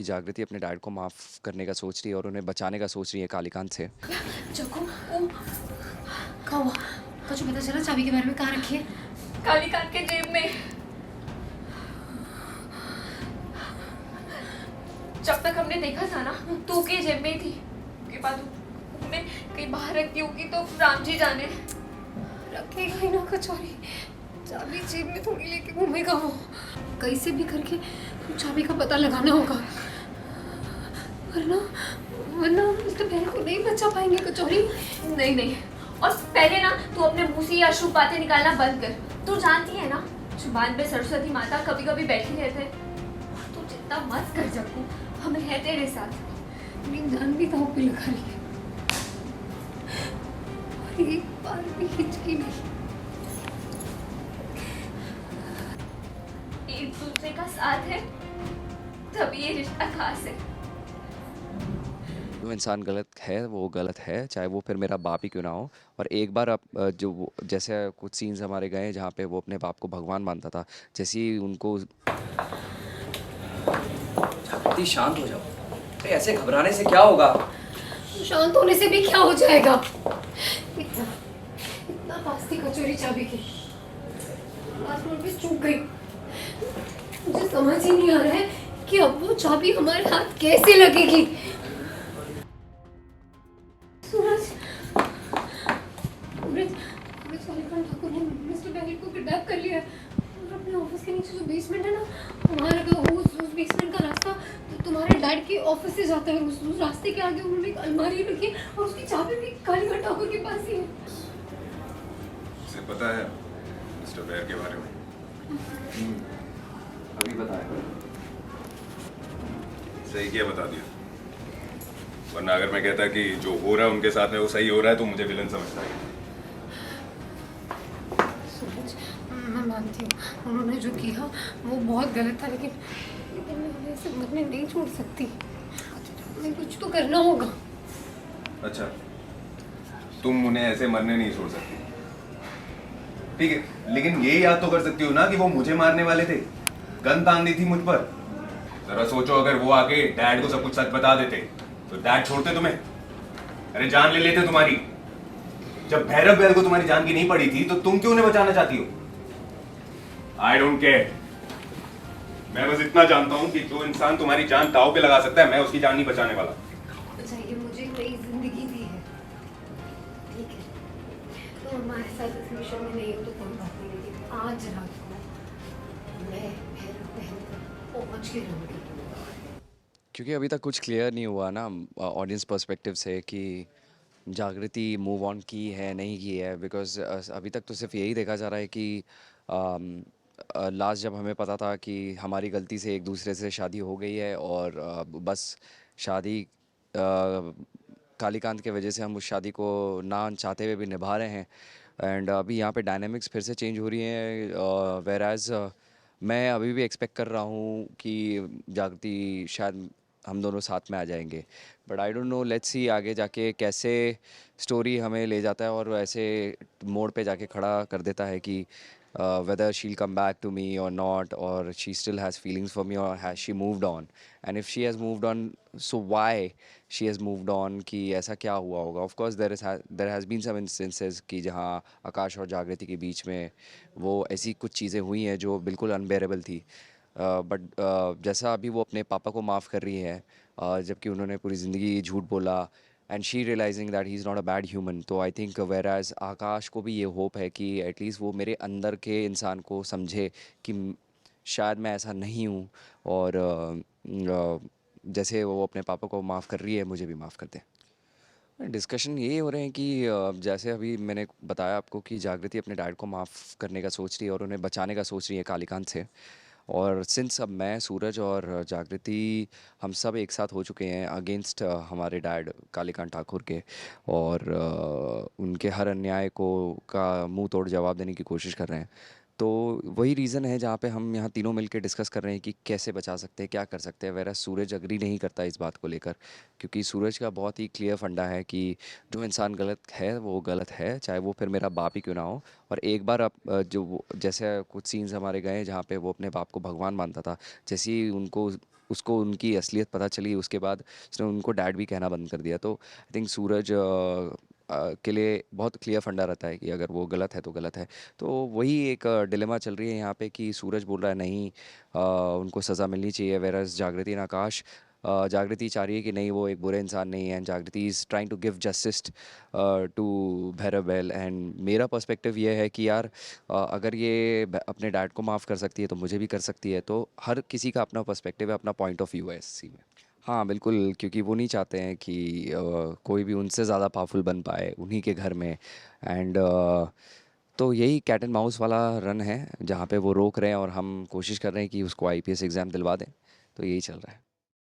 कि जागृति अपने डैड को माफ़ करने का सोच रही है और उन्हें बचाने का सोच रही है कालीकांत से। जग्गू वो कहाँ हुआ? तुझे पता चला चाबी के बारे में? कहाँ रखी है? कालीकांत के जेब में। जब तक हमने देखा था ना तू के जेब में ही थी। उसके बाद उसने कहीं बाहर रखी होगी तो राम जी जाने। रखेगा ही ना कचौरी। चाबी जेब में थोड़ी लेके घूमेगा वो। कैसे भी करके चाबी का पता लगाना होगा, वरना वरना हम मिस्टर बहन को नहीं बचा पाएंगे कचौरी। नहीं नहीं, और पहले ना तू अपने मुंह से ये अशुभ बातें निकालना बंद कर। तू जानती है ना जुबान पे सरस्वती माता कभी कभी बैठी रहते हैं। तू चिंता मत कर जग्गू, हम हैं तेरे साथ। मेरी जान भी दांव पे लगा रही है और एक बार भी हिचकी नहीं। एक दूसरे का साथ है तभी ये रिश्ता खास है। जो इंसान गलत है वो गलत है, चाहे वो फिर मेरा बाप ही क्यों ना हो। और एक बार आप जैसे कुछ सीन्स हमारे गए जहाँ पे वो अपने बाप को भगवान मानता था, जैसे ही उनको जागृति शांत हो जाओ। अरे ऐसे घबराने से क्या होगा? शांत होने से भी क्या हो जाएगा? इतना इतना पास थी कचौरी चाबी की, लास्ट मोमेंट पे चूक गई। मुझे समझ ही नहीं आ रहा है कि अब वो चाबी हमारे हाथ कैसे लगेगी। सूरज सूरज सूरज कालीकांत ठाकुर ने मिस्टर बैरिट को किडनैप कर लिया है और अपने ऑफिस के नीचे जो बेसमेंट है ना, हमारा अगर उस बेसमेंट का रास्ता तो तुम्हारे डैड के ऑफिस से जाता है। उस रास्ते के आगे उन्होंने एक अलमारी रखी है और उसकी चाबी भी कालीकांत ठाकुर के पास ही है। उसे पता है मिस्टर बैर के बारे में? अभी बताया। सही किया बता दिया, वरना अगर मैं कहता कि जो हो रहा है उनके साथ में वो सही हो रहा है तो मुझे विलन समझता है। सूरज मैं मानती हूँ उन्होंने जो किया वो बहुत गलत था, लेकिन मैं उन्हें ऐसे मरने नहीं छोड़ सकती। मैं कुछ तो करना होगा। अच्छा, तुम उन्हें ऐसे मरने नहीं छोड़ सकती, ठीक है, लेकिन ये याद तो कर सकती हो ना कि वो मुझे मारने वाले थे, गन तान दी थी मुझ पर। जरा सोचो, अगर वो आके डैड को सब कुछ सच बता देते तो डैड छोड़ते तुम्हें? अरे जान ले लेते तुम्हारी। जब भैरव बैल को तुम्हारी जान की नहीं पड़ी थी तो तुम क्यों उन्हें बचाना चाहती हो? I don't care. मैं बस इतना जानता हूं कि जो इंसान तुम्हारी जान दांव पे लगा सकता है, मैं उसकी जान नहीं बचाने वाला। चाहिए मुझे नई जिंदगी दी है, ठीक है? तो हमारे साथ इस मिशन में नहीं हो तो कोई बात नहीं, लेकिन आज रात को मैं भैरव बहन तक पहुंच के रहूंगी। क्योंकि अभी तक कुछ क्लियर नहीं हुआ ना ऑडियंस पर्सपेक्टिव से कि जागृति मूव ऑन की है नहीं की है। बिकॉज अभी तक तो सिर्फ यही देखा जा रहा है कि लास्ट जब हमें पता था कि हमारी गलती से एक दूसरे से शादी हो गई है और बस शादी कालीकांत के वजह से हम उस शादी को ना चाहते हुए भी निभा रहे हैं। एंड अभी यहाँ पे डायनामिक्स फिर से चेंज हो रही हैं, वेर एज मैं अभी भी एक्सपेक्ट कर रहा हूँ कि जागृति शायद हम दोनों साथ में आ जाएंगे। But I don't know, let's see आगे जाके कैसे स्टोरी हमें ले जाता है और ऐसे मोड़ पे जाके खड़ा कर देता है कि whether she'll come back to me or not, or she still has feelings for me, or has she moved on. And if she has moved on, so why she has moved on, कि ऐसा क्या हुआ होगा. Of course there has been some instances कि जहाँ आकाश और जागृति के बीच में वो ऐसी कुछ चीज़ें हुई हैं जो बिल्कुल अनबेरेबल थी. बट जैसा अभी वो अपने पापा को माफ़ कर रही है, जबकि उन्होंने पूरी ज़िंदगी झूठ बोला, and she realizing that he is not a bad human. तो I think whereas Aakash को भी ये होप है कि एटलीस्ट वो मेरे अंदर के इंसान को समझे कि शायद मैं ऐसा नहीं हूँ. और जैसे वो अपने पापा को माफ़ कर रही है, मुझे भी माफ़ कर दे. डिस्कशन ये हो रहे हैं कि जैसे अभी मैंने बताया आपको कि जागृति अपने डैड को माफ़ करने का सोच रही है और उन्हें बचाने का सोच रही है कालीकांत से. और सिंस अब मैं, सूरज और जागृति हम सब एक साथ हो चुके हैं अगेंस्ट हमारे डैड कालीकांत ठाकुर के, और उनके हर अन्याय को का मुंह तोड़ जवाब देने की कोशिश कर रहे हैं. तो वही रीज़न है जहाँ पे हम यहाँ तीनों मिलकर डिस्कस कर रहे हैं कि कैसे बचा सकते हैं, क्या कर सकते हैं. वेरा सूरज अग्री नहीं करता इस बात को लेकर, क्योंकि सूरज का बहुत ही क्लियर फंडा है कि जो इंसान गलत है वो गलत है, चाहे वो फिर मेरा बाप ही क्यों ना हो. और एक बार जैसे कुछ सीन्स हमारे गए जहाँ पे वो अपने बाप को भगवान मानता था, जैसे ही उनको उसको उनकी असलियत पता चली उसके बाद उसने उनको डैड भी कहना बंद कर दिया। तो आई थिंक सूरज के लिए बहुत क्लियर फंडा रहता है कि अगर वो गलत है तो गलत है। तो वही एक डिलेमा चल रही है यहाँ पे कि सूरज बोल रहा है नहीं, उनको सज़ा मिलनी चाहिए, वेरस जागृति एंड आकाश, जागृति चाह रही है कि नहीं वो एक बुरे इंसान नहीं है, and Jagriti is trying to give justice to Bhairav बेल। एंड मेरा पर्सपेक्टिव ये है कि यार अगर ये अपने डैड को माफ़ कर सकती है तो मुझे भी कर सकती है। तो हर किसी का अपना पर्सपेक्टिव है, अपना पॉइंट ऑफ व्यू है इस चीज़ में। हाँ बिल्कुल, क्योंकि वो नहीं चाहते हैं कि कोई भी उनसे ज़्यादा पावरफुल बन पाए उन्हीं के घर में। एंड तो यही कैट एंड माउस वाला रन है जहाँ पे वो रोक रहे हैं और हम कोशिश कर रहे हैं कि उसको आईपीएस एग्ज़ाम दिलवा दें। तो यही चल रहा है।